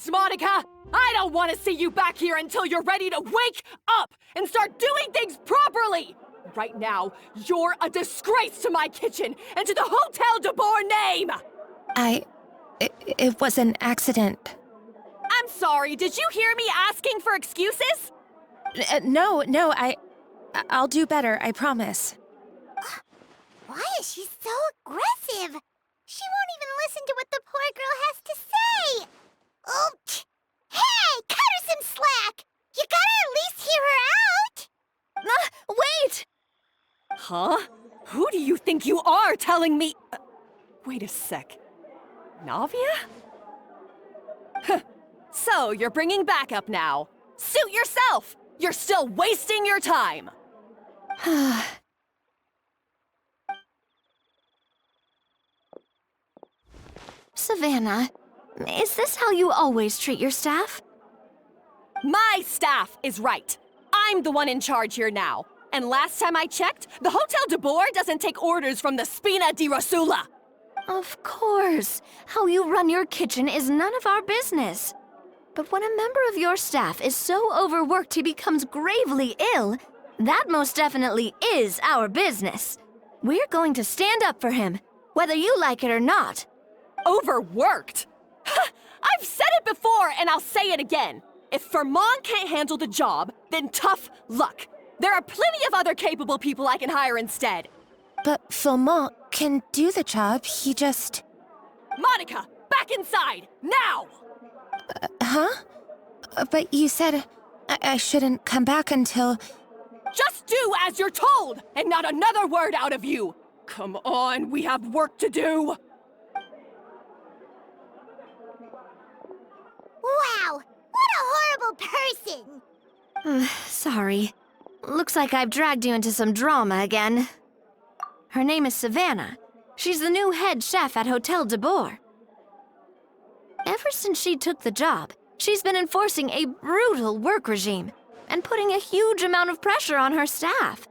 Yes, Monica! I don't want to see you back here until you're ready to wake up and start doing things properly! Right now, you're a disgrace to my kitchen and to the Hotel de Boer name! It was an accident. I'm sorry, did you hear me asking for excuses? No, I'll do better, I promise. Why is she so aggressive? She won't even listen to what the poor girl has to say. Oh, hey, cut her some slack. You gotta at least hear her out. Wait! Huh? Who do you think you are telling me? Wait a sec. Navia? Huh. So, you're bringing backup now. Suit yourself! You're still wasting your time! Savannah, is this how you always treat your staff? My staff is right. I'm the one in charge here now. And last time I checked, the Hotel de Boer doesn't take orders from the Spina di Rosula. Of course. How you run your kitchen is none of our business. But when a member of your staff is so overworked he becomes gravely ill, that most definitely is our business. We're going to stand up for him, whether you like it or not. Overworked? I've said it before and I'll say it again. If Fermon can't handle the job, then tough luck. There are plenty of other capable people I can hire instead. But Philmont can do the job, he just... Monica, back inside, now! Huh? But you said I shouldn't come back until... Just do as you're told, and not another word out of you! Come on, we have work to do! Wow, what a horrible person! Sorry. Looks like I've dragged you into some drama again. Her name is Savannah. She's the new head chef at Hotel de Boer. Ever since she took the job, she's been enforcing a brutal work regime and putting a huge amount of pressure on her staff.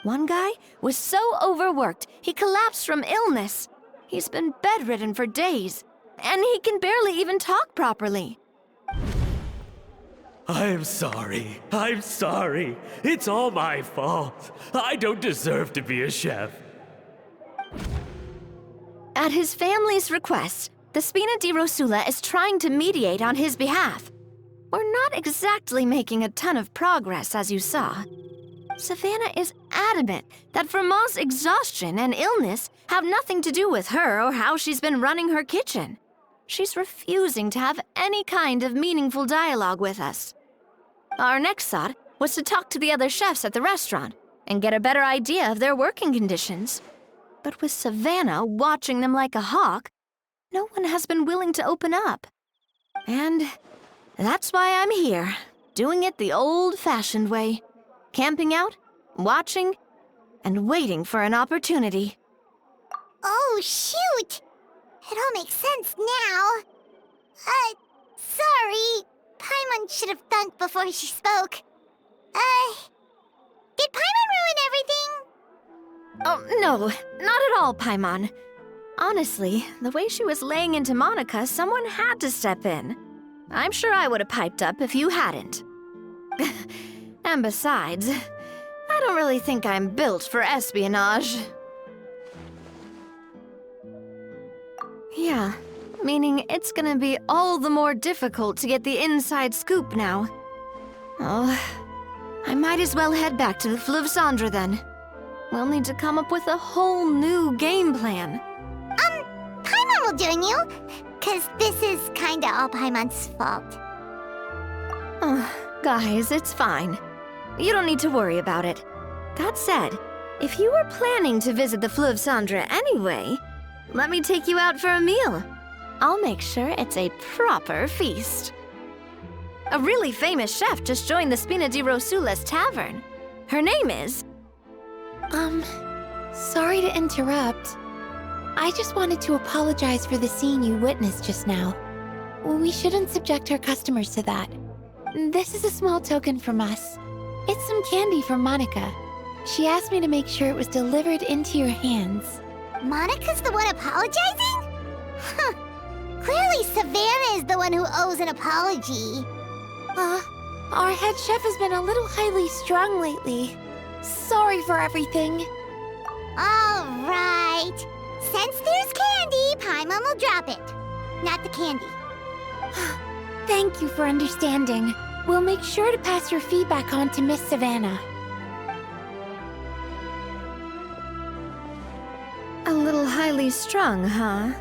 One guy was so overworked, he collapsed from illness. He's been bedridden for days, and he can barely even talk properly. I'm sorry. It's all my fault. I don't deserve to be a chef. At his family's request, the Spina di Rosula is trying to mediate on his behalf. We're not exactly making a ton of progress, as you saw. Savannah is adamant that Vermont's exhaustion and illness have nothing to do with her or how she's been running her kitchen. She's refusing to have any kind of meaningful dialogue with us. Our next thought was to talk to the other chefs at the restaurant and get a better idea of their working conditions. But with Savannah watching them like a hawk, no one has been willing to open up. And that's why I'm here, doing it the old-fashioned way. Camping out, watching, and waiting for an opportunity. Oh, shoot! It all makes sense now. Sorry. Paimon should have thunk before she spoke. Did Paimon ruin everything? Oh, no, not at all, Paimon. Honestly, the way she was laying into Monica, someone had to step in. I'm sure I would have piped up if you hadn't. And besides, I don't really think I'm built for espionage. Yeah, meaning it's gonna be all the more difficult to get the inside scoop now. Oh, I might as well head back to the Fleuve Cendre then. We'll need to come up with a whole new game plan. Paimon will join you, 'cause this is kinda all Paimon's fault. Guys, it's fine. You don't need to worry about it. That said, if you were planning to visit the Fleuve Cendre anyway, let me take you out for a meal. I'll make sure it's a proper feast. A really famous chef just joined the Spina di Rosula's tavern. Her name is... Sorry to interrupt. I just wanted to apologize for the scene you witnessed just now. We shouldn't subject our customers to that. This is a small token from us. It's some candy from Monica. She asked me to make sure it was delivered into your hands. Monica's the one apologizing? Huh. Clearly, Savannah is the one who owes an apology. Our head chef has been a little highly strung lately. Sorry for everything. All right. Since there's candy, Paimon will drop it. Not the candy. Thank you for understanding. We'll make sure to pass your feedback on to Miss Savannah. A little highly strung, huh?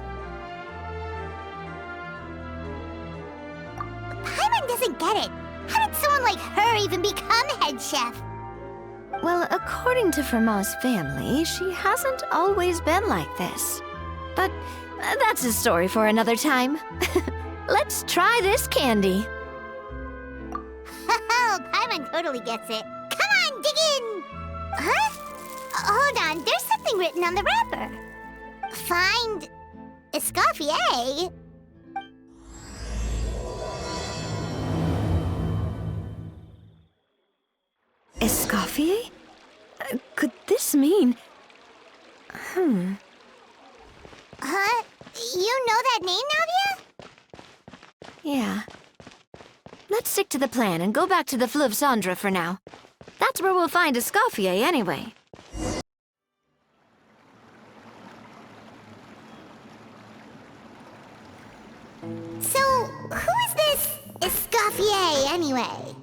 Paimon doesn't get it. How did someone like her even become head chef? Well, according to Fermat's family, she hasn't always been like this. But that's a story for another time. Let's try this candy. Oh, Paimon totally gets it. Come on, dig in! Huh? Hold on, there's something written on the wrapper. Find Escoffier. Escoffier? Could this mean... Huh? You know that name, Navia? Yeah. Let's stick to the plan and go back to the Fleuve Cendre for now. That's where we'll find Escoffier anyway. So, who is this Escoffier, anyway?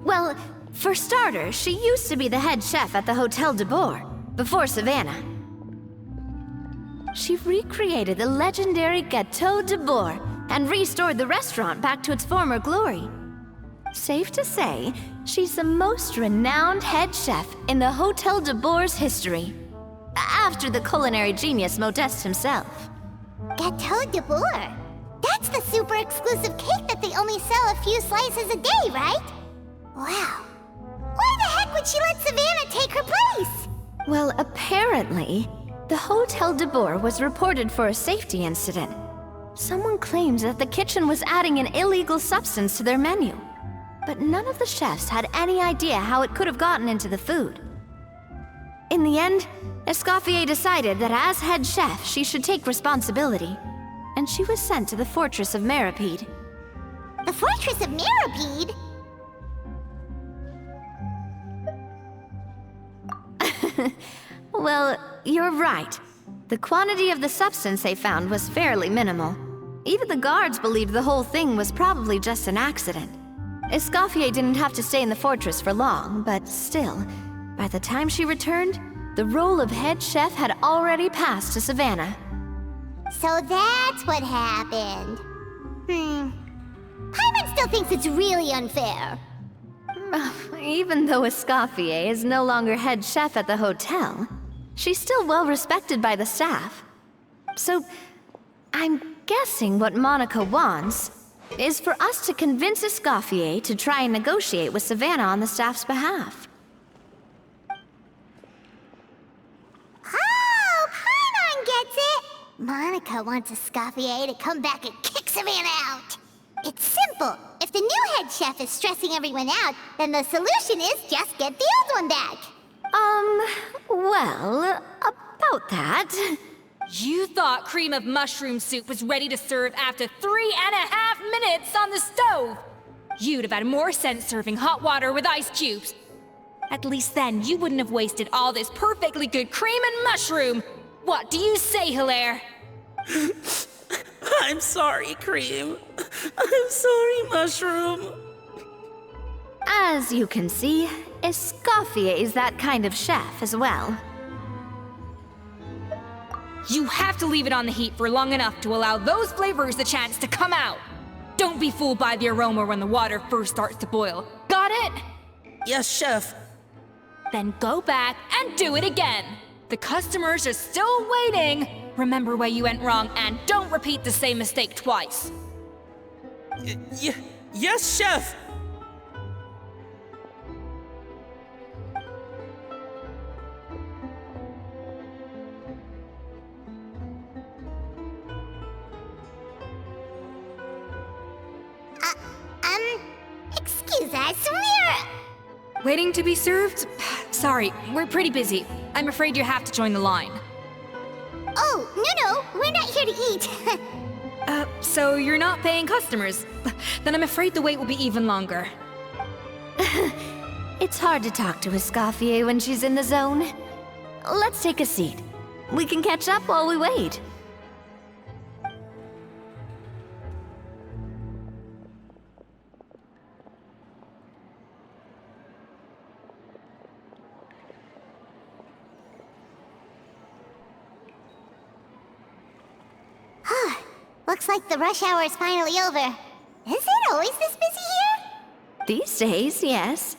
Well, for starters, she used to be the head chef at the Hotel de Boer, before Savannah. She recreated the legendary Gâteau de Boer and restored the restaurant back to its former glory. Safe to say, she's the most renowned head chef in the Hotel de Boer's history, after the culinary genius Modeste himself. Gâteau de Boer? That's the super exclusive cake that they only sell a few slices a day, right? Wow. Why the heck would she let Savannah take her place? Well, apparently, the Hotel de Boer was reported for a safety incident. Someone claims that the kitchen was adding an illegal substance to their menu. But none of the chefs had any idea how it could have gotten into the food. In the end, Escoffier decided that as head chef, she should take responsibility. And she was sent to the Fortress of Meripede. The Fortress of Meripede? Well, you're right. The quantity of the substance they found was fairly minimal. Even the guards believed the whole thing was probably just an accident. Escoffier didn't have to stay in the fortress for long, but still, by the time she returned, the role of head chef had already passed to Savannah. So that's what happened. Paimon still thinks it's really unfair. Even though Escoffier is no longer head chef at the hotel, she's still well respected by the staff. So, I'm guessing what Monica wants is for us to convince Escoffier to try and negotiate with Savannah on the staff's behalf. Oh, Paimon gets it! Monica wants Escoffier to come back and kick Savannah out. It's simple. If the new head chef is stressing everyone out, then the solution is just get the old one back. Well, about that... You thought cream of mushroom soup was ready to serve after 3.5 minutes on the stove! You'd have had more sense serving hot water with ice cubes. At least then you wouldn't have wasted all this perfectly good cream and mushroom! What do you say, Hilaire? I'm sorry, Cream. I'm sorry, Mushroom. As you can see, Escoffier is that kind of chef as well. You have to leave it on the heat for long enough to allow those flavors the chance to come out. Don't be fooled by the aroma when the water first starts to boil. Got it? Yes, Chef. Then go back and do it again. The customers are still waiting. Remember where you went wrong and don't repeat the same mistake twice. Yes, Chef. Excuse us, we're... Waiting to be served? Sorry, we're pretty busy. I'm afraid you have to join the line. Oh, no, we're not here to eat. So you're not paying customers? Then I'm afraid the wait will be even longer. It's hard to talk to Escoffier when she's in the zone. Let's take a seat. We can catch up while we wait. Looks like the rush hour is finally over. Is it always this busy here? These days, yes.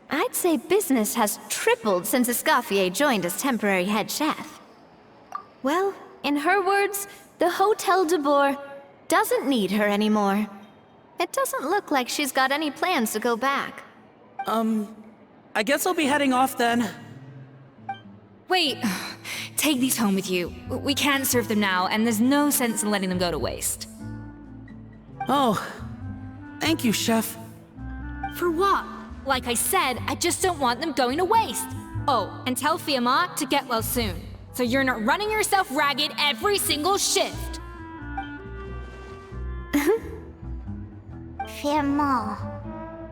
I'd say business has tripled since Escoffier joined as temporary head chef. Well, in her words, the Hotel de Boer doesn't need her anymore. It doesn't look like she's got any plans to go back. I guess I'll be heading off then. Wait, take these home with you. We can't serve them now, and there's no sense in letting them go to waste. Oh, thank you, Chef. For what? Like I said, I just don't want them going to waste. Oh, and tell Fiamma to get well soon, so you're not running yourself ragged every single shift. Fiamma.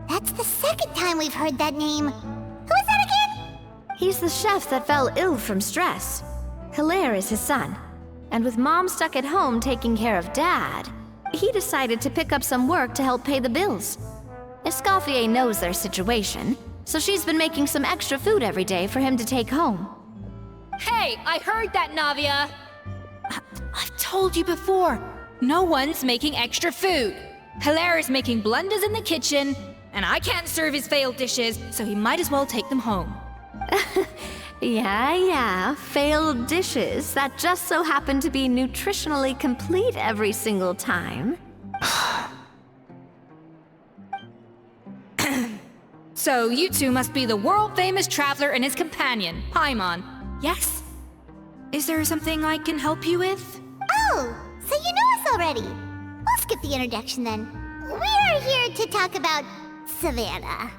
That's the second time we've heard that name. Who is that again? He's the chef that fell ill from stress. Hilaire is his son. And with Mom stuck at home taking care of Dad, he decided to pick up some work to help pay the bills. Escoffier knows their situation, so she's been making some extra food every day for him to take home. Hey, I heard that, Navia! I've told you before, no one's making extra food. Hilaire is making blunders in the kitchen, and I can't serve his failed dishes, so he might as well take them home. Yeah, failed dishes that just so happen to be nutritionally complete every single time. So you two must be the world-famous traveler and his companion, Paimon. Yes? Is there something I can help you with? Oh, so you know us already. We'll skip the introduction then. We are here to talk about Savannah.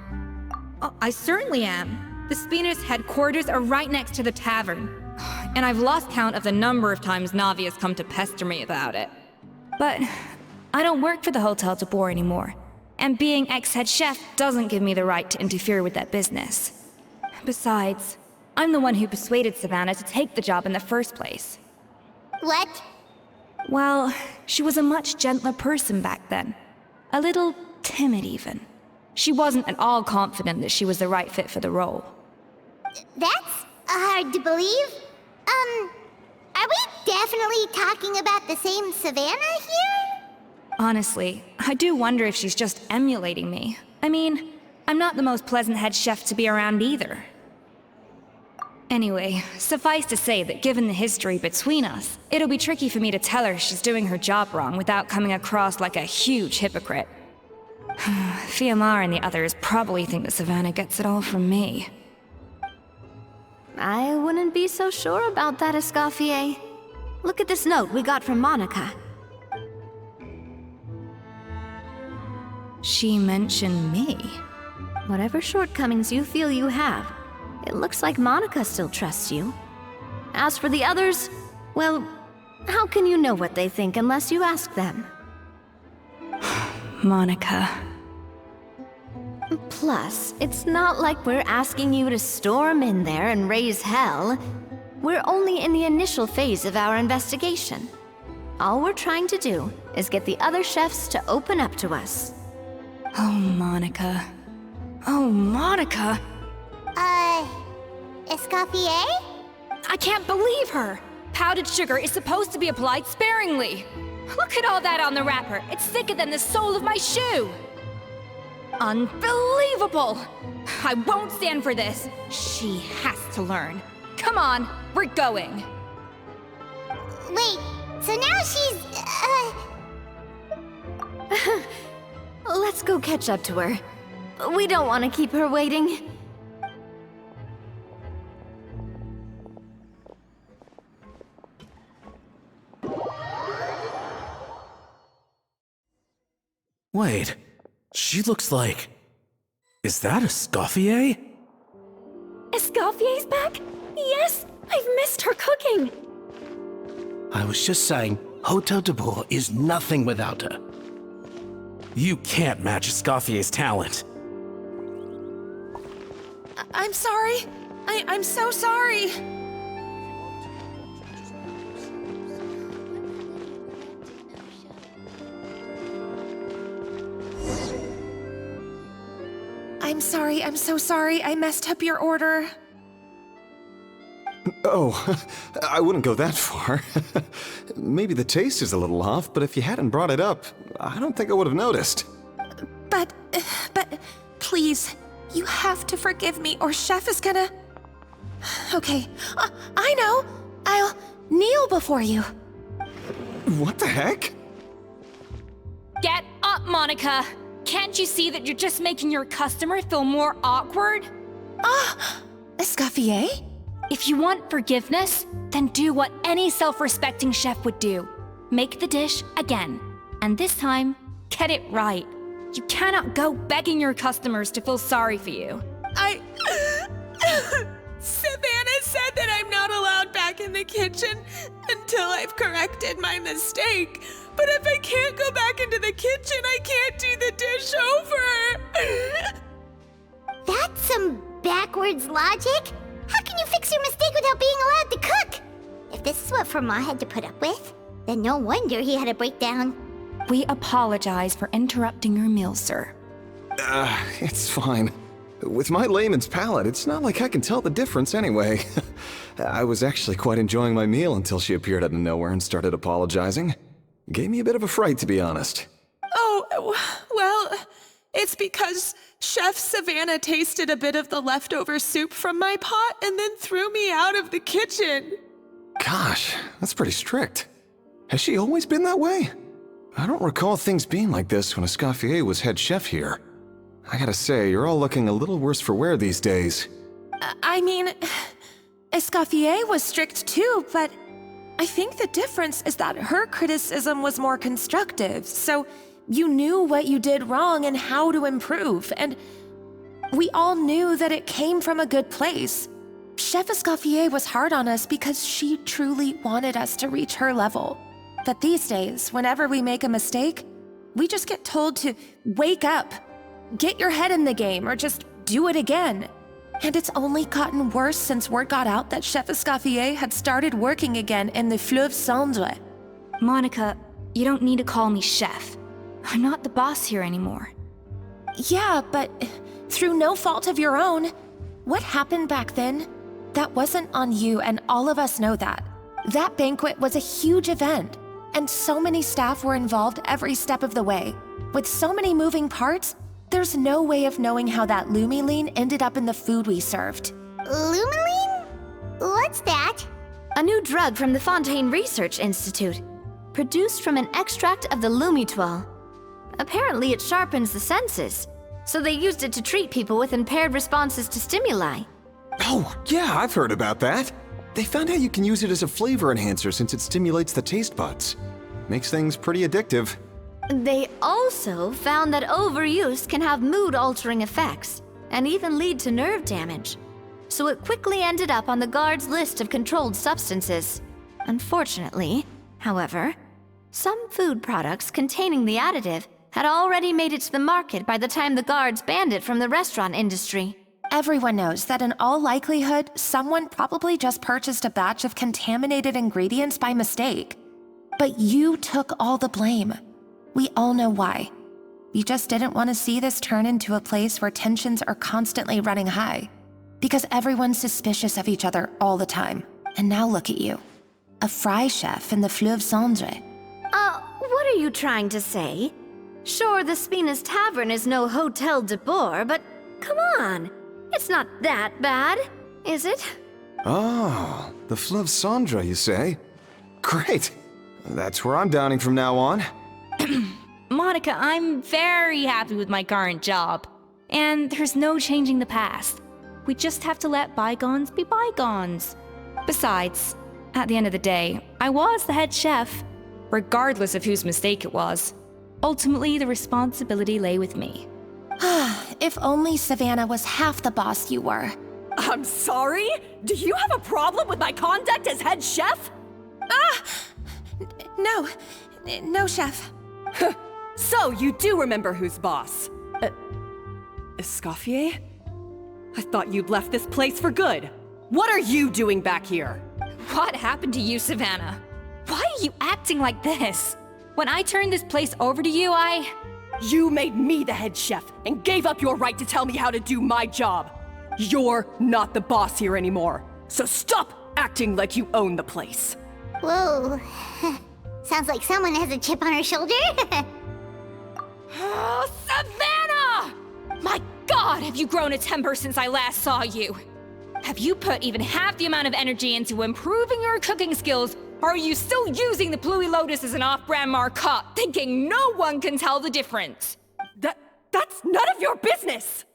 Oh, I certainly am. The Spina's headquarters are right next to the tavern. And I've lost count of the number of times Navia's come to pester me about it. But I don't work for the Hotel de Boer anymore. And being ex-head chef doesn't give me the right to interfere with that business. Besides, I'm the one who persuaded Savannah to take the job in the first place. What? Well, she was a much gentler person back then. A little timid even. She wasn't at all confident that she was the right fit for the role. That's hard to believe. Are we definitely talking about the same Savannah here? Honestly, I do wonder if she's just emulating me. I mean, I'm not the most pleasant head chef to be around either. Anyway, suffice to say that given the history between us, it'll be tricky for me to tell her she's doing her job wrong without coming across like a huge hypocrite. Fiamma and the others probably think that Savannah gets it all from me. I wouldn't be so sure about that, Escoffier. Look at this note we got from Monica. She mentioned me. Whatever shortcomings you feel you have, it looks like Monica still trusts you. As for the others, well, how can you know what they think unless you ask them? Monica. Plus, it's not like we're asking you to storm in there and raise hell. We're only in the initial phase of our investigation. All we're trying to do is get the other chefs to open up to us. Oh, Monica. Oh, Monica! Escoffier? I can't believe her! Powdered sugar is supposed to be applied sparingly. Look at all that on the wrapper. It's thicker than the sole of my shoe. Unbelievable! I won't stand for this. She has to learn. Come on, we're going. Wait, so now she's, Let's go catch up to her. We don't want to keep her waiting. Wait, she looks like... Is that Escoffier? Escoffier's back? Yes! I've missed her cooking! I was just saying, Hotel de Boer is nothing without her. You can't match Escoffier's talent. I'm sorry. I'm so sorry. I'm sorry, I'm so sorry. I messed up your order. Oh, I wouldn't go that far. Maybe the taste is a little off, but if you hadn't brought it up, I don't think I would have noticed. But, please, you have to forgive me or Chef is gonna... Okay, I know. I'll kneel before you. What the heck? Get up, Monica! Can't you see that you're just making your customer feel more awkward? Escoffier? If you want forgiveness, then do what any self-respecting chef would do. Make the dish again. And this time, get it right. You cannot go begging your customers to feel sorry for you. Savannah said that I'm not allowed back in the kitchen until I've corrected my mistake. But if I can't go back into the kitchen, I can't do the dish over. That's some backwards logic. How can you fix your mistake without being allowed to cook? If this is what Fermat had to put up with, then no wonder he had a breakdown. We apologize for interrupting your meal, sir. It's fine. With my layman's palate, it's not like I can tell the difference anyway. I was actually quite enjoying my meal until she appeared out of nowhere and started apologizing. Gave me a bit of a fright, to be honest. Oh, well, it's because Chef Savannah tasted a bit of the leftover soup from my pot and then threw me out of the kitchen. Gosh, that's pretty strict. Has she always been that way? I don't recall things being like this when Escoffier was head chef here. I gotta say, you're all looking a little worse for wear these days. I mean, Escoffier was strict too, but I think the difference is that her criticism was more constructive, so you knew what you did wrong and how to improve, and we all knew that it came from a good place. Chef Escoffier was hard on us because she truly wanted us to reach her level. But these days, whenever we make a mistake, we just get told to wake up, get your head in the game, or just do it again. And it's only gotten worse since word got out that Chef Escoffier had started working again in the Fleuve Cendre. Monica, you don't need to call me chef. I'm not the boss here anymore. Yeah, but through no fault of your own. What happened back then? That wasn't on you, and all of us know that. That banquet was a huge event, and so many staff were involved every step of the way. With so many moving parts, there's no way of knowing how that lumiline ended up in the food we served. Lumiline? What's that? A new drug from the Fontaine Research Institute, produced from an extract of the lumitoile. Apparently it sharpens the senses, so they used it to treat people with impaired responses to stimuli. Oh, yeah, I've heard about that. They found out you can use it as a flavor enhancer since it stimulates the taste buds. Makes things pretty addictive. They also found that overuse can have mood-altering effects and even lead to nerve damage. So it quickly ended up on the guards' list of controlled substances. Unfortunately, however, some food products containing the additive had already made it to the market by the time the guards banned it from the restaurant industry. Everyone knows that in all likelihood, someone probably just purchased a batch of contaminated ingredients by mistake. But you took all the blame. We all know why. You just didn't want to see this turn into a place where tensions are constantly running high. Because everyone's suspicious of each other all the time. And now look at you. A fry chef in the Fleuve Cendre. What are you trying to say? Sure, the Spina's Tavern is no Hotel de Boer, but come on. It's not that bad, is it? Oh, the Fleuve Cendre, you say? Great. That's where I'm downing from now on. Monica, I'm very happy with my current job. And there's no changing the past. We just have to let bygones be bygones. Besides, at the end of the day, I was the head chef, regardless of whose mistake it was. Ultimately, the responsibility lay with me. If only Savannah was half the boss you were. I'm sorry? Do you have a problem with my conduct as head chef? No, Chef. So, you do remember who's boss? Escoffier? I thought you'd left this place for good. What are you doing back here? What happened to you, Savannah? Why are you acting like this? When I turned this place over to you, You made me the head chef and gave up your right to tell me how to do my job. You're not the boss here anymore, so stop acting like you own the place. Whoa. Sounds like someone has a chip on her shoulder. Oh, Savannah! My God, have you grown a temper since I last saw you? Have you put even half the amount of energy into improving your cooking skills, or are you still using the Pluie Lotus as an off-brand marcotte, thinking no one can tell the difference? That's none of your business!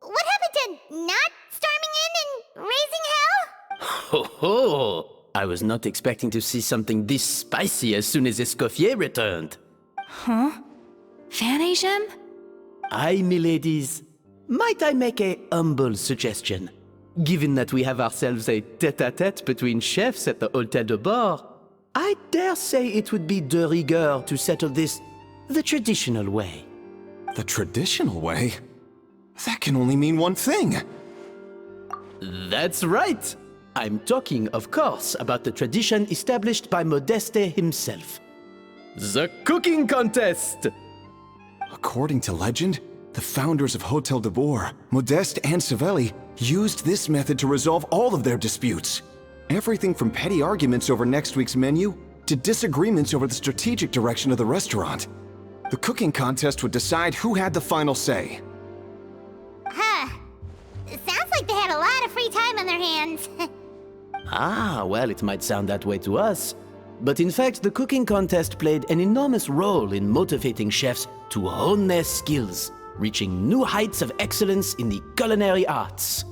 What happened to not storming in and raising hell? Ho ho! I was not expecting to see something this spicy as soon as Escoffier returned. Huh? Fan-Asian? Aye, miladies. Might I make a humble suggestion? Given that we have ourselves a tête-à-tête between chefs at the Hôtel de Bord, I dare say it would be de rigueur to settle this the traditional way. The traditional way? That can only mean one thing. That's right! I'm talking, of course, about the tradition established by Modeste himself. The cooking contest! According to legend, the founders of Hôtel de Bord, Modeste and Savelli, used this method to resolve all of their disputes. Everything from petty arguments over next week's menu to disagreements over the strategic direction of the restaurant. The cooking contest would decide who had the final say. Huh. It sounds like they had a lot of free time on their hands. Ah, well, it might sound that way to us. But in fact, the cooking contest played an enormous role in motivating chefs to hone their skills, reaching new heights of excellence in the culinary arts.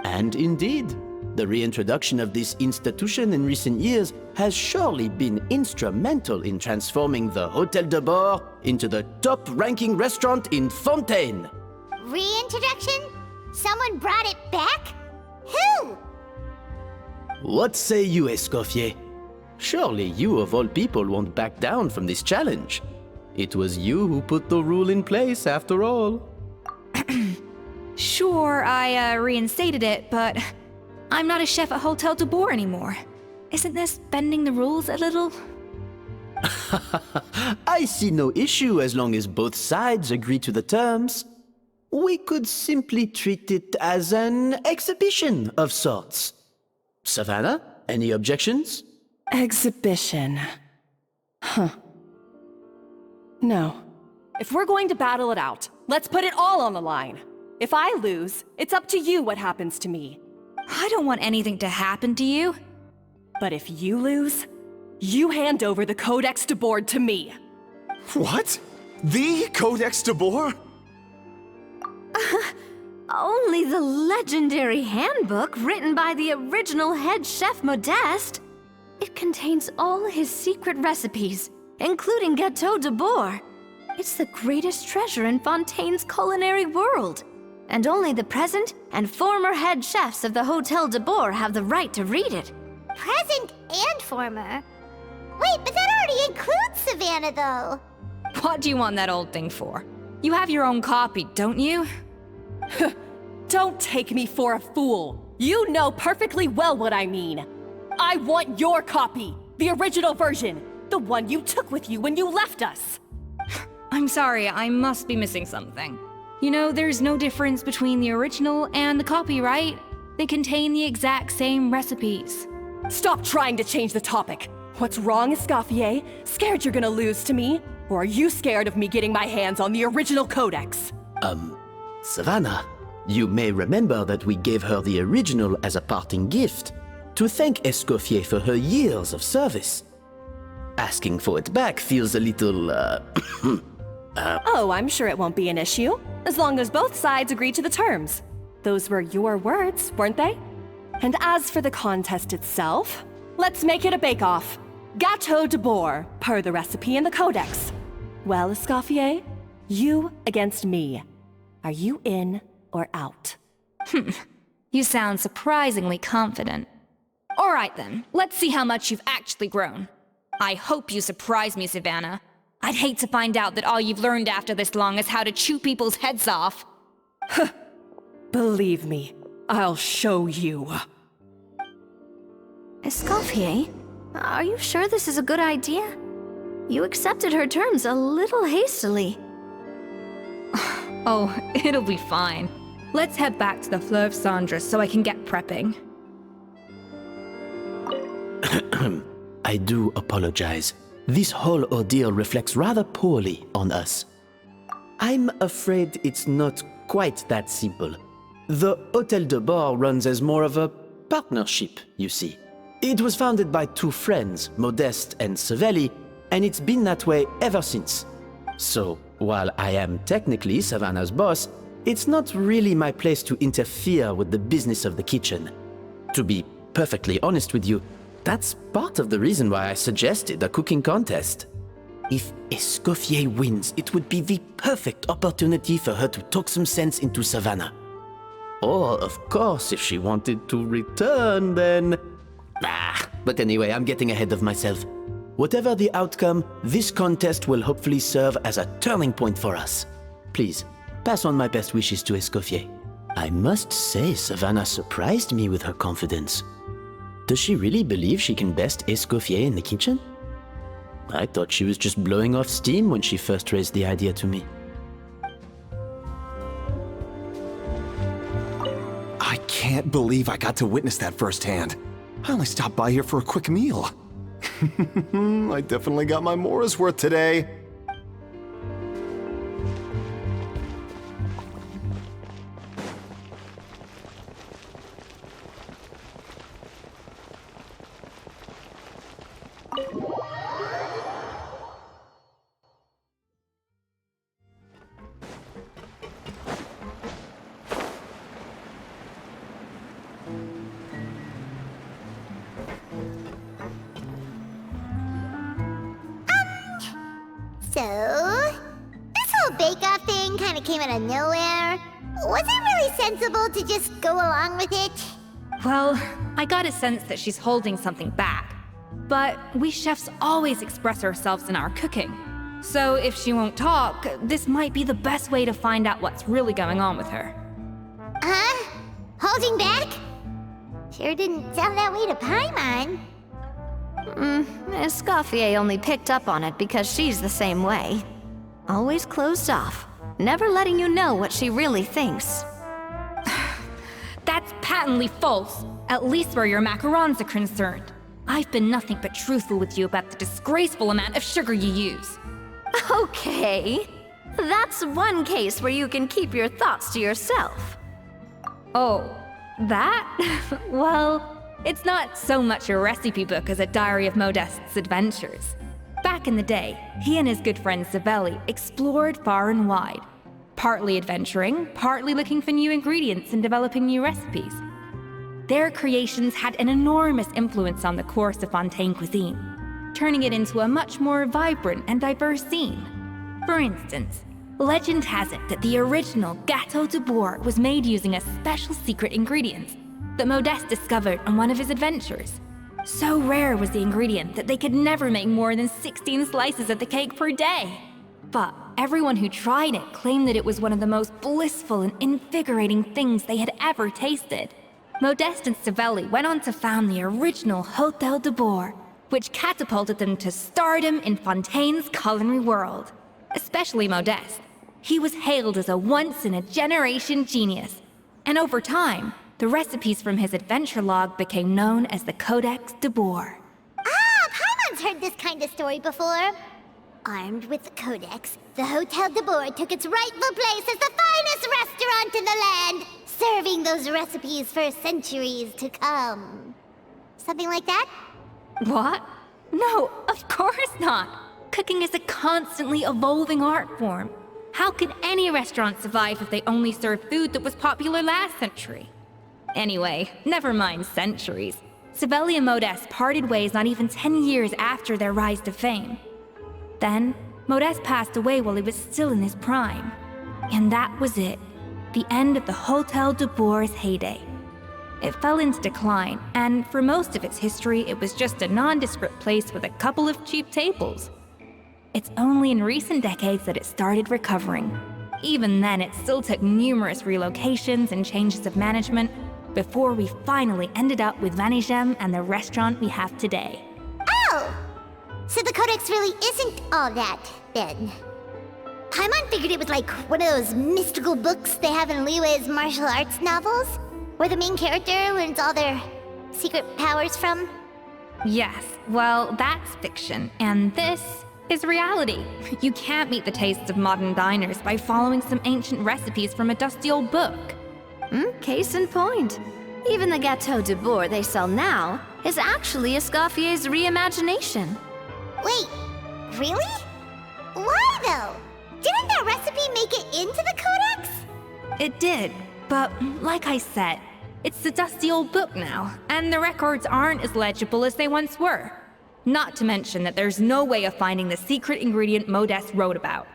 And indeed, the reintroduction of this institution in recent years has surely been instrumental in transforming the Hôtel de Bord into the top-ranking restaurant in Fontaine. Reintroduction? Someone brought it back? Who? What say you, Escoffier? Surely you of all people won't back down from this challenge. It was you who put the rule in place, after all. Sure, I reinstated it, but I'm not a chef at Hôtel de Bord anymore. Isn't this bending the rules a little? I see no issue as long as both sides agree to the terms. We could simply treat it as an exhibition of sorts. Savannah, any objections? Exhibition. Huh. No. If we're going to battle it out, let's put it all on the line. If I lose, it's up to you what happens to me. I don't want anything to happen to you. But if you lose, you hand over the Codex de Bord to me. What? The Codex de Bord? Only the legendary handbook written by the original head chef Modeste. It contains all his secret recipes, including Gâteau de Bord. It's the greatest treasure in Fontaine's culinary world. And only the present and former head chefs of the Hôtel de Bord have the right to read it. Present and former? Wait, but that already includes Savannah, though. What do you want that old thing for? You have your own copy, don't you? Don't take me for a fool. You know perfectly well what I mean. I want your copy, the original version, the one you took with you when you left us. I'm sorry, I must be missing something. You know, there's no difference between the original and the copy, right? They contain the exact same recipes. Stop trying to change the topic. What's wrong, Escoffier? Scared you're gonna lose to me? Or are you scared of me getting my hands on the original codex? Savannah, you may remember that we gave her the original as a parting gift, to thank Escoffier for her years of service. Asking for it back feels a little, Oh, I'm sure it won't be an issue, as long as both sides agree to the terms. Those were your words, weren't they? And as for the contest itself, let's make it a bake-off. Gâteau de Bord, per the recipe in the codex. Well, Escoffier, you against me. Are you in or out? You sound surprisingly confident. All right then, let's see how much you've actually grown. I hope you surprise me, Savannah. I'd hate to find out that all you've learned after this long is how to chew people's heads off. Believe me, I'll show you. Escoffier, are you sure this is a good idea? You accepted her terms a little hastily. Oh, it'll be fine. Let's head back to the Fleuve Cendres so I can get prepping. I do apologize. This whole ordeal reflects rather poorly on us. I'm afraid it's not quite that simple. The Hôtel de Bord runs as more of a partnership, you see. It was founded by two friends, Modeste and Savelli, and it's been that way ever since. So, while I am technically Savannah's boss, it's not really my place to interfere with the business of the kitchen. To be perfectly honest with you, that's part of the reason why I suggested a cooking contest. If Escoffier wins, it would be the perfect opportunity for her to talk some sense into Savannah. Or, of course, if she wanted to return, then... but anyway, I'm getting ahead of myself. Whatever the outcome, this contest will hopefully serve as a turning point for us. Please, pass on my best wishes to Escoffier. I must say, Savannah surprised me with her confidence. Does she really believe she can best Escoffier in the kitchen? I thought she was just blowing off steam when she first raised the idea to me. I can't believe I got to witness that firsthand. I only stopped by here for a quick meal. I definitely got my Mora's worth today. So, this whole bake-off thing kind of came out of nowhere. Was it really sensible to just go along with it? Well, I got a sense that she's holding something back. But we chefs always express ourselves in our cooking. So if she won't talk, this might be the best way to find out what's really going on with her. Huh? Holding back? Sure didn't sound that way to Paimon. Escoffier only picked up on it because she's the same way. Always closed off, never letting you know what she really thinks. That's patently false, at least where your macarons are concerned. I've been nothing but truthful with you about the disgraceful amount of sugar you use. Okay, that's one case where you can keep your thoughts to yourself. Oh, that? Well, it's not so much a recipe book as a diary of Modeste's adventures. Back in the day, he and his good friend Savelli explored far and wide, partly adventuring, partly looking for new ingredients and developing new recipes. Their creations had an enormous influence on the course of Fontaine cuisine, turning it into a much more vibrant and diverse scene. For instance, legend has it that the original Gâteau de Bourg was made using a special secret ingredient that Modeste discovered on one of his adventures. So rare was the ingredient that they could never make more than 16 slices of the cake per day. But everyone who tried it claimed that it was one of the most blissful and invigorating things they had ever tasted. Modeste and Savelli went on to found the original Hôtel de Bourg, which catapulted them to stardom in Fontaine's culinary world. Especially Modeste. He was hailed as a once-in-a-generation genius. And over time, the recipes from his adventure log became known as the Codex de Bourg. Paimon's heard this kind of story before. Armed with the Codex, the Hôtel de Bourg took its rightful place as the finest restaurant in the land, serving those recipes for centuries to come. Something like that? What? No, of course not. Cooking is a constantly evolving art form. How could any restaurant survive if they only served food that was popular last century? Anyway, never mind centuries. Savelli and Modeste parted ways not even 10 years after their rise to fame. Then, Modeste passed away while he was still in his prime. And that was it. The end of the Hôtel de Bourg's heyday. It fell into decline, and for most of its history, it was just a nondescript place with a couple of cheap tables. It's only in recent decades that it started recovering. Even then, it still took numerous relocations and changes of management before we finally ended up with Vanigem and the restaurant we have today. Oh! So the Codex really isn't all that, then. Paimon figured it was like one of those mystical books they have in Liyue's martial arts novels, where the main character learns all their secret powers from. Yes, well, that's fiction, and this is reality. You can't meet the tastes of modern diners by following some ancient recipes from a dusty old book. Case in point. Even the Gâteau de Bourg they sell now is actually Escoffier's reimagination. Wait, really? Why though? Didn't that recipe make it into the Codex? It did, but like I said, it's the dusty old book now, and the records aren't as legible as they once were. Not to mention that there's no way of finding the secret ingredient Modeste wrote about.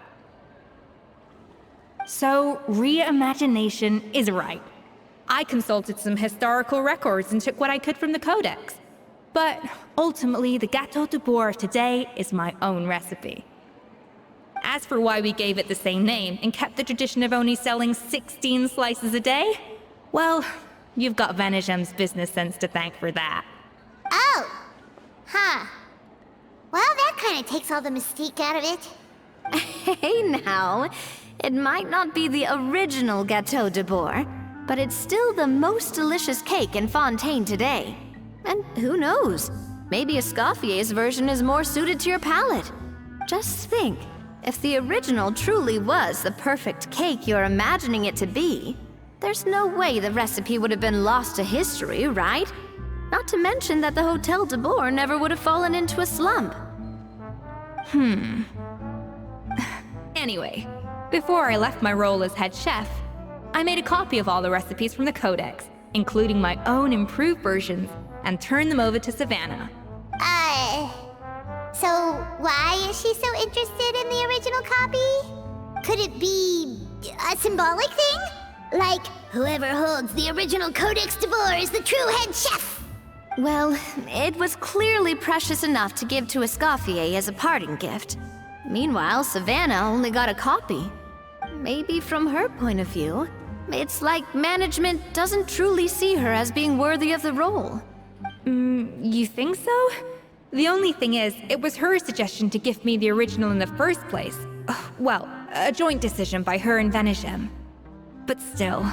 So, reimagination is right. I consulted some historical records and took what I could from the Codex. But ultimately, the Gâteau de Bourg of today is my own recipe. As for why we gave it the same name and kept the tradition of only selling 16 slices a day, well, you've got Vanigem's business sense to thank for that. Oh! Huh. Well, that kind of takes all the mystique out of it. Hey now, it might not be the original Gâteau de Bourg, but it's still the most delicious cake in Fontaine today. And who knows, maybe Escoffier's version is more suited to your palate. Just think, if the original truly was the perfect cake you're imagining it to be, there's no way the recipe would have been lost to history, right? Not to mention that the Hotel de Bourg never would have fallen into a slump. Anyway, before I left my role as head chef, I made a copy of all the recipes from the Codex, including my own improved versions, and turned them over to Savannah. So why is she so interested in the original copy? Could it be a symbolic thing? Like, whoever holds the original Codex de Bourg is the true head chef? Well, it was clearly precious enough to give to Escoffier as a parting gift. Meanwhile, Savannah only got a copy. Maybe from her point of view, it's like management doesn't truly see her as being worthy of the role. You think so? The only thing is, it was her suggestion to gift me the original in the first place. Well, a joint decision by her and Vanigem. But still.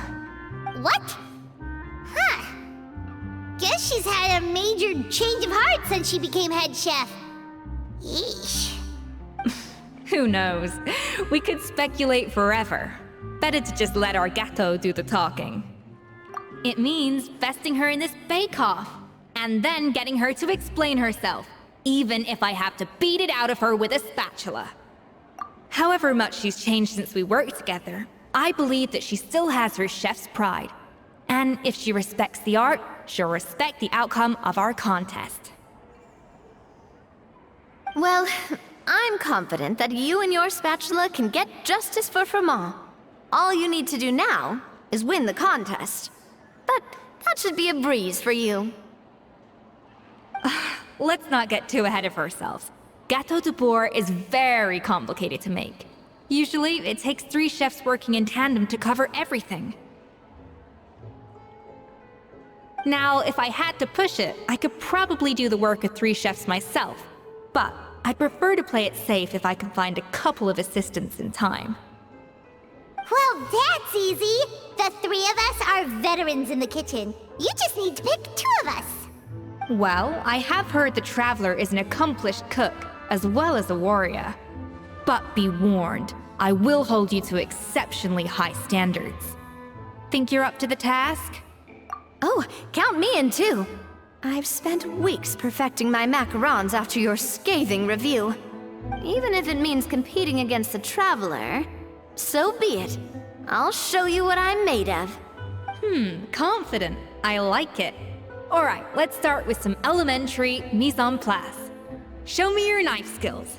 What? Huh. Guess she's had a major change of heart since she became head chef. Yeesh. Who knows? We could speculate forever. Better to just let our gâteau do the talking. It means vesting her in this bake-off, and then getting her to explain herself, even if I have to beat it out of her with a spatula. However much she's changed since we worked together, I believe that she still has her chef's pride. And if she respects the art, she'll respect the outcome of our contest. Well, I'm confident that you and your spatula can get justice for Froment. All you need to do now is win the contest. But that should be a breeze for you. Let's not get too ahead of ourselves. Gâteau de Bourg is very complicated to make. Usually, it takes 3 chefs working in tandem to cover everything. Now, if I had to push it, I could probably do the work of 3 chefs myself. But I'd prefer to play it safe if I can find a couple of assistants in time. Well, that's easy. The 3 of us are veterans in the kitchen. You just need to pick 2 of us. Well, I have heard the Traveler is an accomplished cook, as well as a warrior. But be warned, I will hold you to exceptionally high standards. Think you're up to the task? Oh, count me in too. I've spent weeks perfecting my macarons after your scathing review. Even if it means competing against the Traveler, so be it. I'll show you what I'm made of. Confident. I like it. Alright, let's start with some elementary mise en place. Show me your knife skills.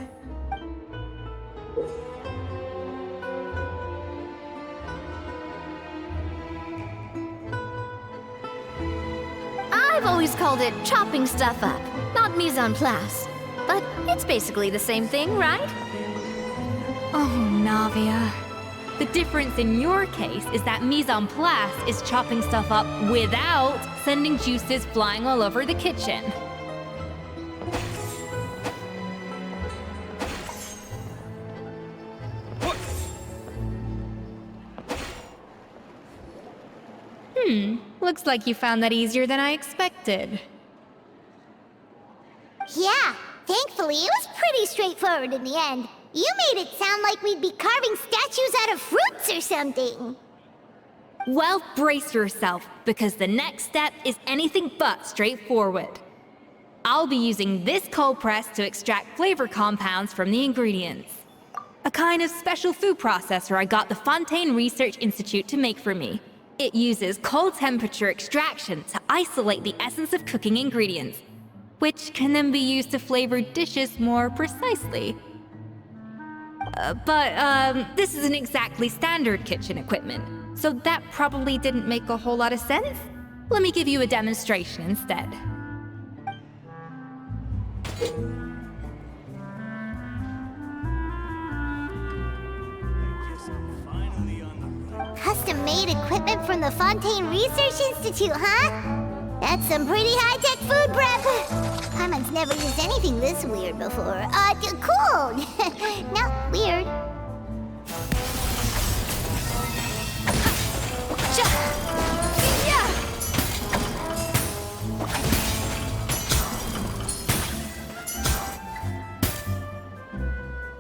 I've always called it chopping stuff up, not mise en place. But it's basically the same thing, right? Oh, Navia. The difference in your case is that mise en place is chopping stuff up without sending juices flying all over the kitchen. Looks like you found that easier than I expected. Yeah, thankfully it was pretty straightforward in the end. You made it sound like we'd be carving statues out of fruits or something. Well, brace yourself, because the next step is anything but straightforward. I'll be using this cold press to extract flavor compounds from the ingredients. A kind of special food processor I got the Fontaine Research Institute to make for me. It uses cold temperature extraction to isolate the essence of cooking ingredients, which can then be used to flavor dishes more precisely. But this isn't exactly standard kitchen equipment, so that probably didn't make a whole lot of sense. Let me give you a demonstration instead. Custom-made equipment from the Fontaine Research Institute, huh? That's some pretty high-tech food prep. Paimon's never used anything this weird before. Cool. No, weird.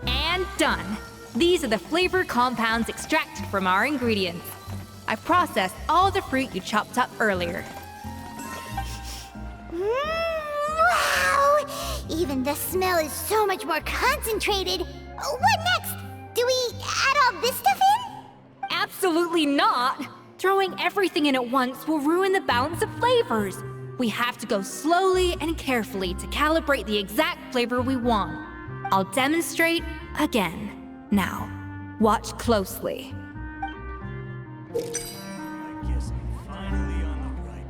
And done. These are the flavor compounds extracted from our ingredients. I processed all the fruit you chopped up earlier. Wow! Even the smell is so much more concentrated. What next? Do we add all this stuff in? Absolutely not! Throwing everything in at once will ruin the balance of flavors. We have to go slowly and carefully to calibrate the exact flavor we want. I'll demonstrate again. Now, watch closely. I guess I'm finally on the right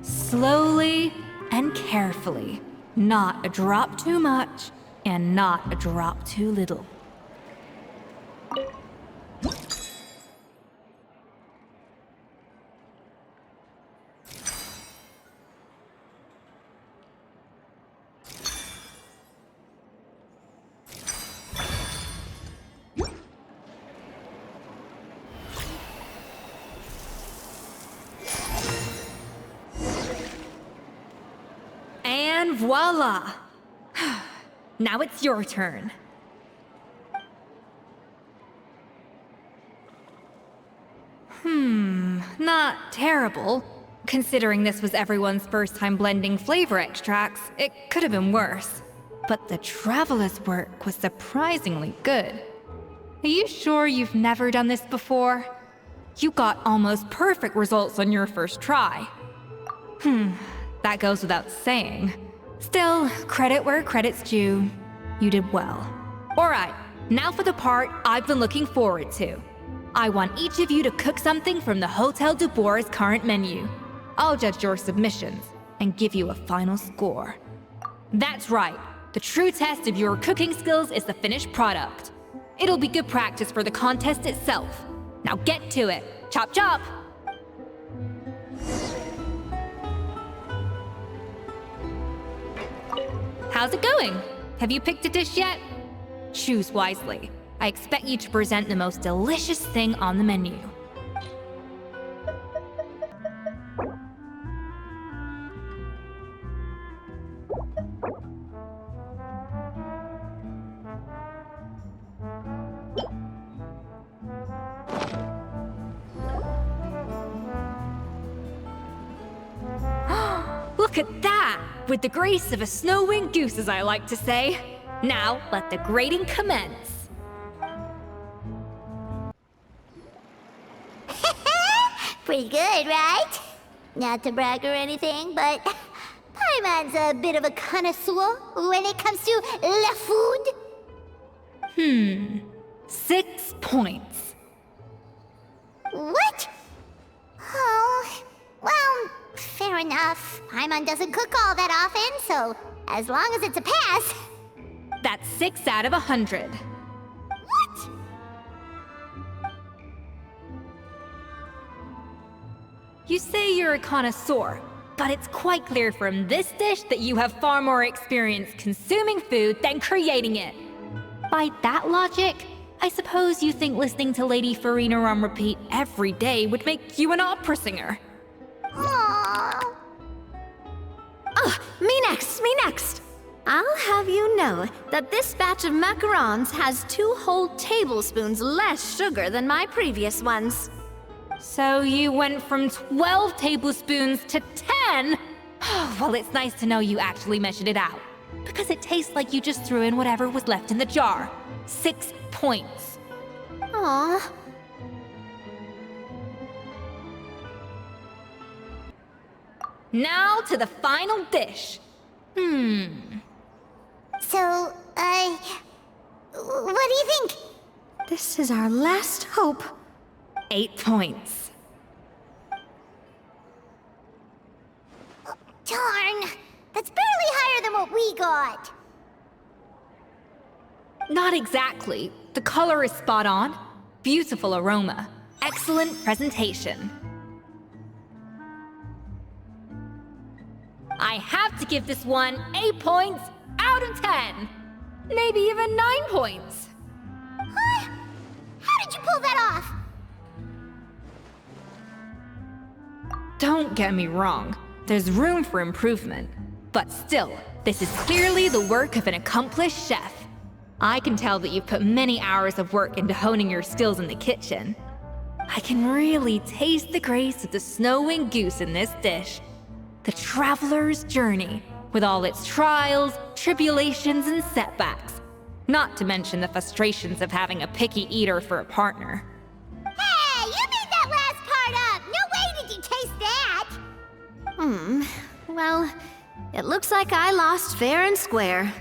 path. Slowly and carefully. Not a drop too much, and not a drop too little. And voila! Now it's your turn. Not terrible. Considering this was everyone's first time blending flavor extracts, it could have been worse. But the Traveler's work was surprisingly good. Are you sure you've never done this before? You got almost perfect results on your first try. That goes without saying. Still, credit where credit's due. You did well. Alright, now for the part I've been looking forward to. I want each of you to cook something from the Hotel du Bois' current menu. I'll judge your submissions and give you a final score. That's right, the true test of your cooking skills is the finished product. It'll be good practice for the contest itself. Now get to it. Chop chop! How's it going? Have you picked a dish yet? Choose wisely. I expect you to present the most delicious thing on the menu. Look at that! With the grace of a snow-winged goose, as I like to say. Now, let the grating commence. Pretty good, right? Not to brag or anything, but Paimon's a bit of a connoisseur when it comes to la food. 6 points. What? Oh, well, fair enough. Paimon doesn't cook all that often, so as long as it's a pass. That's 6 out of 100. What? You say you're a connoisseur, but it's quite clear from this dish that you have far more experience consuming food than creating it. By that logic, I suppose you think listening to Lady Farina on repeat every day would make you an opera singer. Aww. Me next, me next! I'll have you know that this batch of macarons has 2 whole tablespoons less sugar than my previous ones. So you went from 12 tablespoons to 10? Well, it's nice to know you actually measured it out, because it tastes like you just threw in whatever was left in the jar. 6 points. Aw. Now to the final dish. So, what do you think? This is our last hope. 8 points. Darn, that's barely higher than what we got. Not exactly. The color is spot on. Beautiful aroma. Excellent presentation. I have to give this one 8 points out of 10. Maybe even 9 points. Huh? How did you pull that off? Don't get me wrong. There's room for improvement. But still, this is clearly the work of an accomplished chef. I can tell that you've put many hours of work into honing your skills in the kitchen. I can really taste the grace of the snow-winged goose in this dish. The traveler's journey, with all its trials, tribulations, and setbacks. Not to mention the frustrations of having a picky eater for a partner. Hey, you made that last part up! No way did you taste that! Well, it looks like I lost fair and square.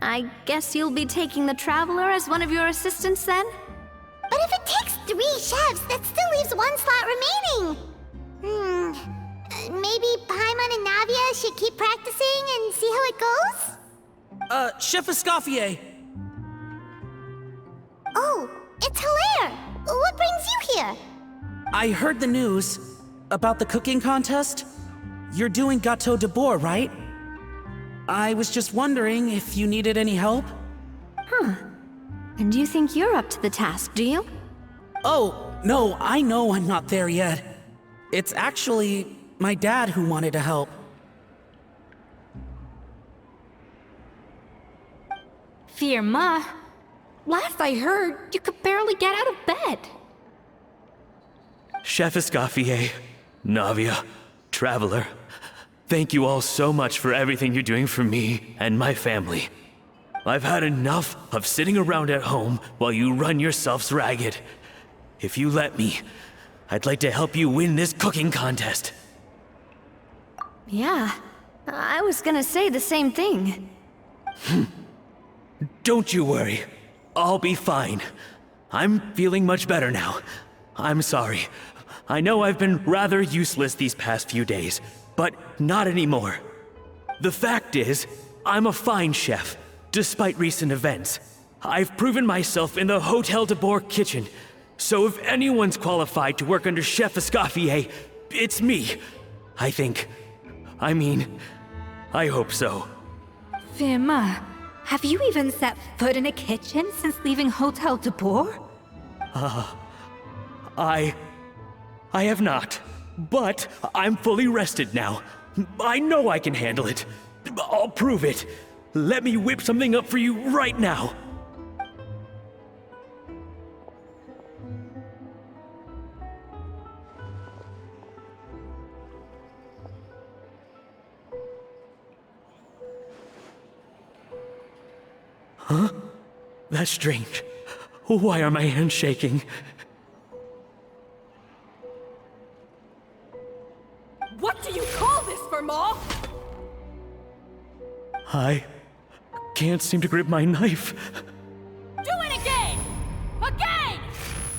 I guess you'll be taking the Traveler as one of your assistants then? But if it takes 3 chefs, that still leaves 1 slot remaining. Maybe Paimon and Navia should keep practicing and see how it goes? Chef Escoffier! Oh, it's Hilaire! What brings you here? I heard the news about the cooking contest. You're doing Gâteau de Bois, right? I was just wondering if you needed any help? And you think you're up to the task, do you? Oh, no, I know I'm not there yet. It's actually my dad who wanted to help. Firma, last I heard, you could barely get out of bed. Chef Escoffier, Navia, Traveler, thank you all so much for everything you're doing for me and my family. I've had enough of sitting around at home while you run yourselves ragged. If you let me, I'd like to help you win this cooking contest. Yeah, I was gonna say the same thing. Don't you worry. I'll be fine. I'm feeling much better now. I'm sorry. I know I've been rather useless these past few days, but not anymore. The fact is, I'm a fine chef, despite recent events. I've proven myself in the Hotel de Bois kitchen, so if anyone's qualified to work under Chef Escoffier, it's me. I think. I mean, I hope so. Firma, have you even set foot in a kitchen since leaving Hotel de Bois? I have not, but I'm fully rested now. I know I can handle it. I'll prove it. Let me whip something up for you right now. Huh? That's strange. Why are my hands shaking? What do you call this, Firma? I can't seem to grip my knife. Do it again! Again!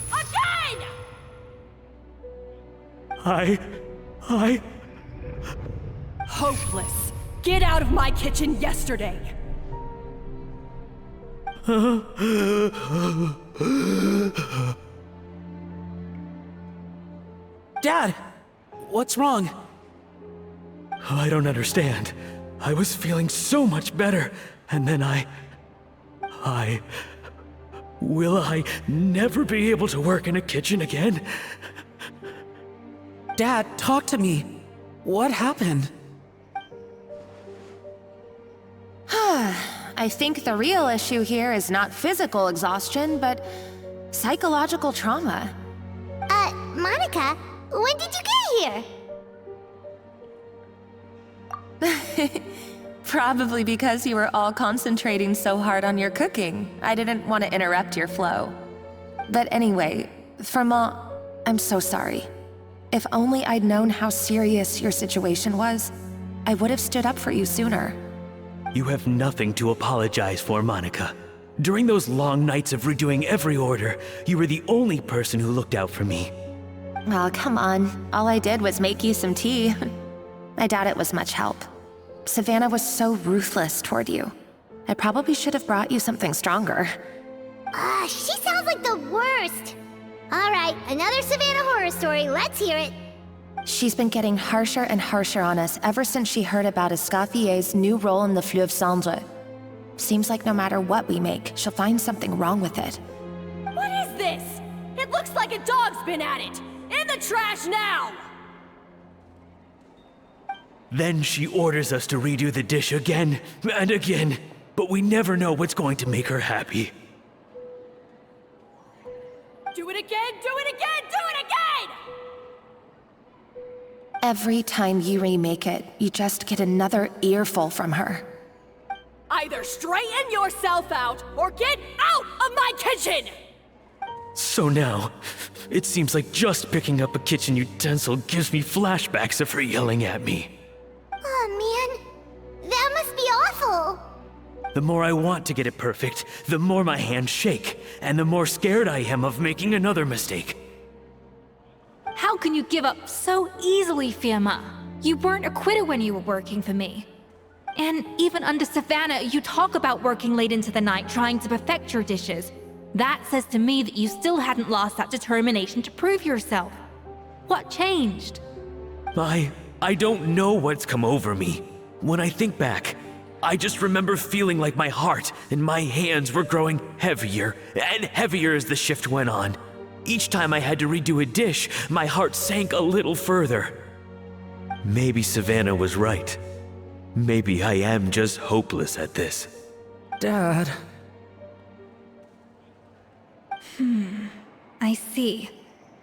Again! Hopeless. Get out of my kitchen yesterday. Dad, what's wrong? I don't understand. I was feeling so much better, and then Will I never be able to work in a kitchen again? Dad, talk to me. What happened? I think the real issue here is not physical exhaustion, but psychological trauma. Monica, when did you get here? Probably because you were all concentrating so hard on your cooking. I didn't want to interrupt your flow. But anyway, Firma, I'm so sorry. If only I'd known how serious your situation was, I would have stood up for you sooner. You have nothing to apologize for, Monica. During those long nights of redoing every order, you were the only person who looked out for me. Oh, come on. All I did was make you some tea. I doubt it was much help. Savannah was so ruthless toward you. I probably should have brought you something stronger. She sounds like the worst. All right, another Savannah horror story. Let's hear it. She's been getting harsher and harsher on us ever since she heard about Escaffier's new role in the Fleuve Cendre. Seems like no matter what we make, she'll find something wrong with it. What is this? It looks like a dog's been at it. In the trash now! Then she orders us to redo the dish again and again, but we never know what's going to make her happy. Do it again, do it again, do it again! Every time you remake it, you just get another earful from her. Either straighten yourself out, or get out of my kitchen! So now, it seems like just picking up a kitchen utensil gives me flashbacks of her yelling at me. Oh man, that must be awful. The more I want to get it perfect, the more my hands shake, and the more scared I am of making another mistake. How can you give up so easily, Firma? You weren't a quitter when you were working for me. And even under Savannah, you talk about working late into the night trying to perfect your dishes. That says to me that you still hadn't lost that determination to prove yourself. What changed? I don't know what's come over me. When I think back, I just remember feeling like my heart and my hands were growing heavier and heavier as the shift went on. Each time I had to redo a dish, my heart sank a little further. Maybe Savannah was right. Maybe I am just hopeless at this. Dad. I see.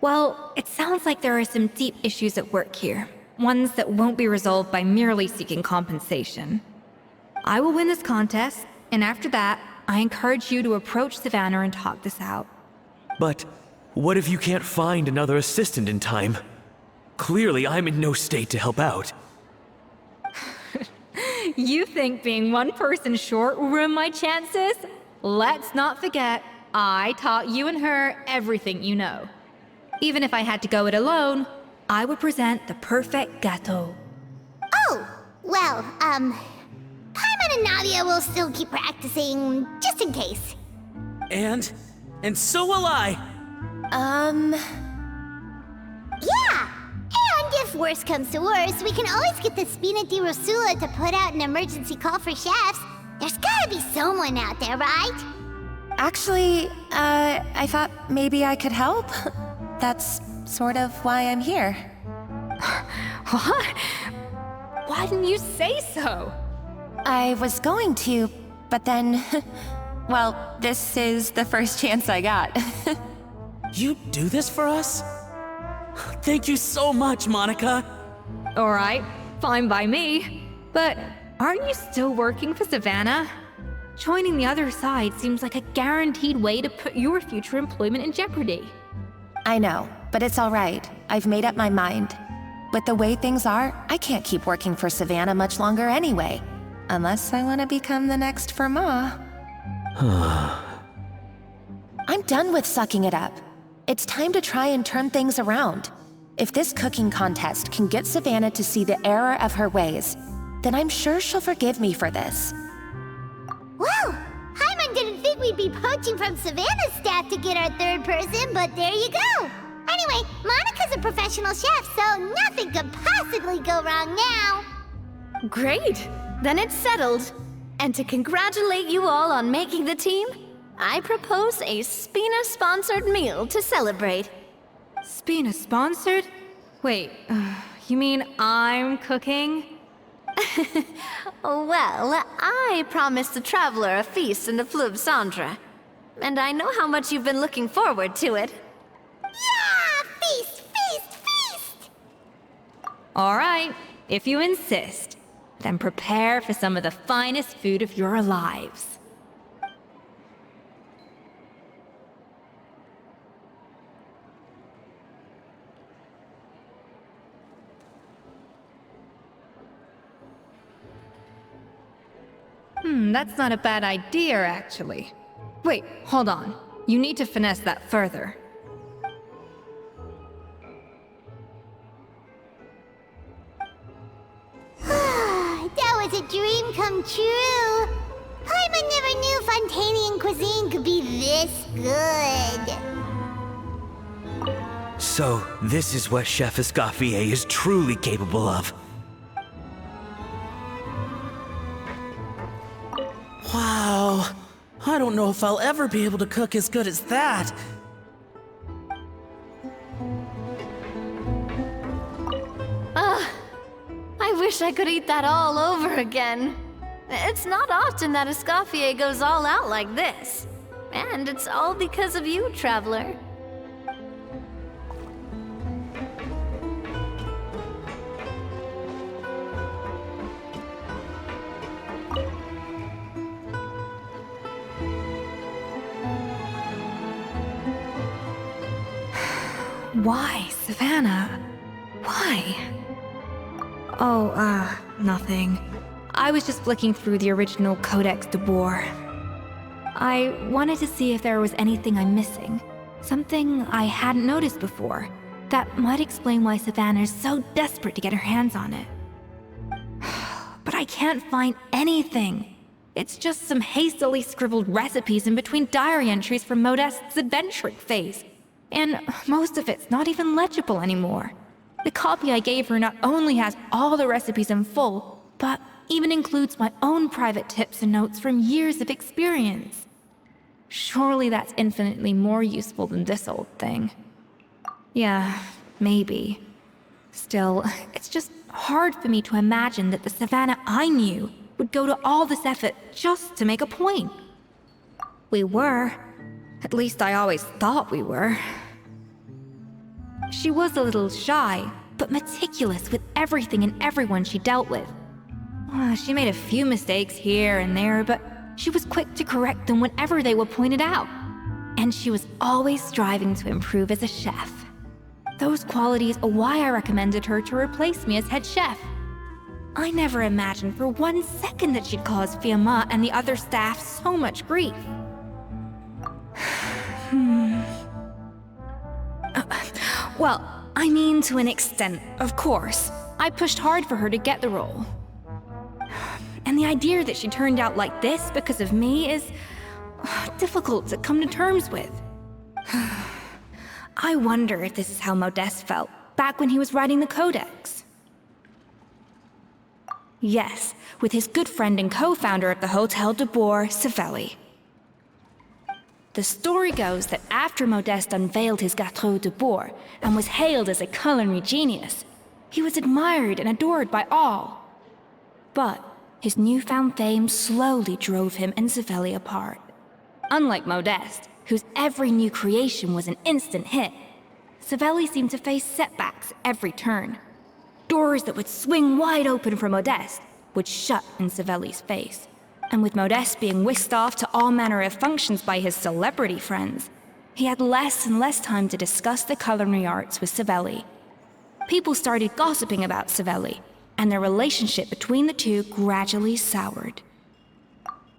Well, it sounds like there are some deep issues at work here. Ones that won't be resolved by merely seeking compensation. I will win this contest, and after that, I encourage you to approach Savannah and talk this out. But what if you can't find another assistant in time? Clearly, I'm in no state to help out. You think being one person short will ruin my chances? Let's not forget, I taught you and her everything you know. Even if I had to go it alone, I would present the perfect gâteau. Oh, well, Paimon and Nadia will still keep practicing, just in case. And so will I. Yeah! And if worse comes to worse, we can always get the Spina di Rosula to put out an emergency call for chefs. There's gotta be someone out there, right? Actually, I thought maybe I could help. That's sort of why I'm here. What? Why didn't you say so? I was going to, but then... well, this is the first chance I got. You do this for us? Thank you so much, Monica. All right, fine by me. But aren't you still working for Savannah? Joining the other side seems like a guaranteed way to put your future employment in jeopardy. I know, but it's all right. I've made up my mind. With the way things are, I can't keep working for Savannah much longer anyway. Unless I want to become the next Firma. I'm done with sucking it up. It's time to try and turn things around. If this cooking contest can get Savannah to see the error of her ways, then I'm sure she'll forgive me for this. Well, Hyman didn't think we'd be poaching from Savannah's staff to get our third person, but there you go. Anyway, Monica's a professional chef, so nothing could possibly go wrong now. Great! Then it's settled. And to congratulate you all on making the team, I propose a Spina-sponsored meal to celebrate. Spina sponsored? Wait, you mean I'm cooking? Well, I promised the Traveler a feast in the Fleuve Cendre. And I know how much you've been looking forward to it. Yeah! Feast, feast, feast! All right, if you insist, then prepare for some of the finest food of your lives. That's not a bad idea, actually. Wait, hold on. You need to finesse that further. That was a dream come true. Hyman never knew Fontanian cuisine could be this good. So, this is what Chef Escoffier is truly capable of. Wow. I don't know if I'll ever be able to cook as good as that. I wish I could eat that all over again. It's not often that Escoffier goes all out like this. And it's all because of you, Traveler. Why, Savannah? Why? Oh, nothing. I was just flicking through the original Codex de Boer. I wanted to see if there was anything I'm missing. Something I hadn't noticed before. That might explain why Savannah's so desperate to get her hands on it. But I can't find anything. It's just some hastily scribbled recipes in between diary entries from Modeste's adventuring phase. And most of it's not even legible anymore. The copy I gave her not only has all the recipes in full, but even includes my own private tips and notes from years of experience. Surely that's infinitely more useful than this old thing. Yeah, maybe. Still, it's just hard for me to imagine that the Savannah I knew would go to all this effort just to make a point. We were. At least I always thought we were. She was a little shy, but meticulous with everything and everyone she dealt with. She made a few mistakes here and there, but she was quick to correct them whenever they were pointed out. And she was always striving to improve as a chef. Those qualities are why I recommended her to replace me as head chef. I never imagined for 1 second that she'd cause Fiamma and the other staff so much grief. Well, I mean to an extent, of course. I pushed hard for her to get the role. And the idea that she turned out like this because of me is difficult to come to terms with. I wonder if this is how Modeste felt back when he was writing the Codex. Yes, with his good friend and co-founder of the Hotel de Boer, Savelli. The story goes that after Modeste unveiled his Gâteau de Boer and was hailed as a culinary genius, he was admired and adored by all. But his newfound fame slowly drove him and Savelli apart. Unlike Modeste, whose every new creation was an instant hit, Savelli seemed to face setbacks at every turn. Doors that would swing wide open for Modeste would shut in Savelli's face. And with Modeste being whisked off to all manner of functions by his celebrity friends, he had less and less time to discuss the culinary arts with Savelli. People started gossiping about Savelli, and their relationship between the two gradually soured.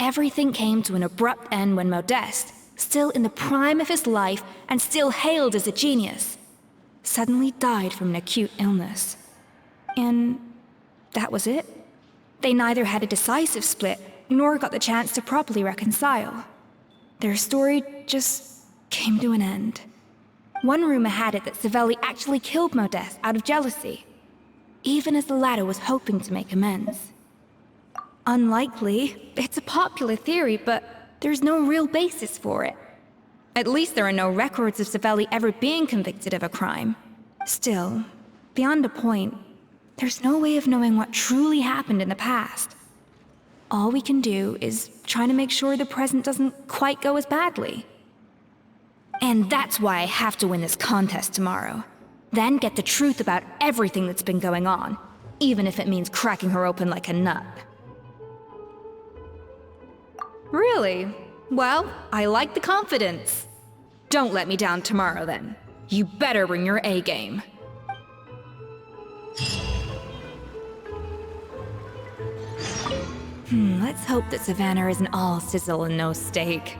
Everything came to an abrupt end when Modeste, still in the prime of his life and still hailed as a genius, suddenly died from an acute illness. And that was it. They neither had a decisive split, nor got the chance to properly reconcile. Their story just came to an end. One rumor had it that Savelli actually killed Modeste out of jealousy, even as the latter was hoping to make amends. Unlikely, it's a popular theory, but there's no real basis for it. At least there are no records of Savelli ever being convicted of a crime. Still, beyond a point, there's no way of knowing what truly happened in the past. All we can do is try to make sure the present doesn't quite go as badly. And that's why I have to win this contest tomorrow. Then get the truth about everything that's been going on, even if it means cracking her open like a nut. Really? Well, I like the confidence. Don't let me down tomorrow, then. You better bring your A game. Let's hope that Savannah isn't all sizzle and no steak.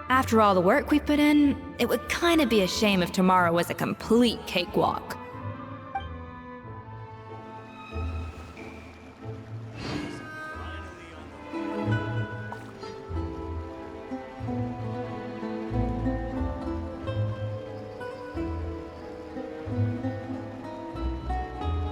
After all the work we put in, it would kinda be a shame if tomorrow was a complete cakewalk.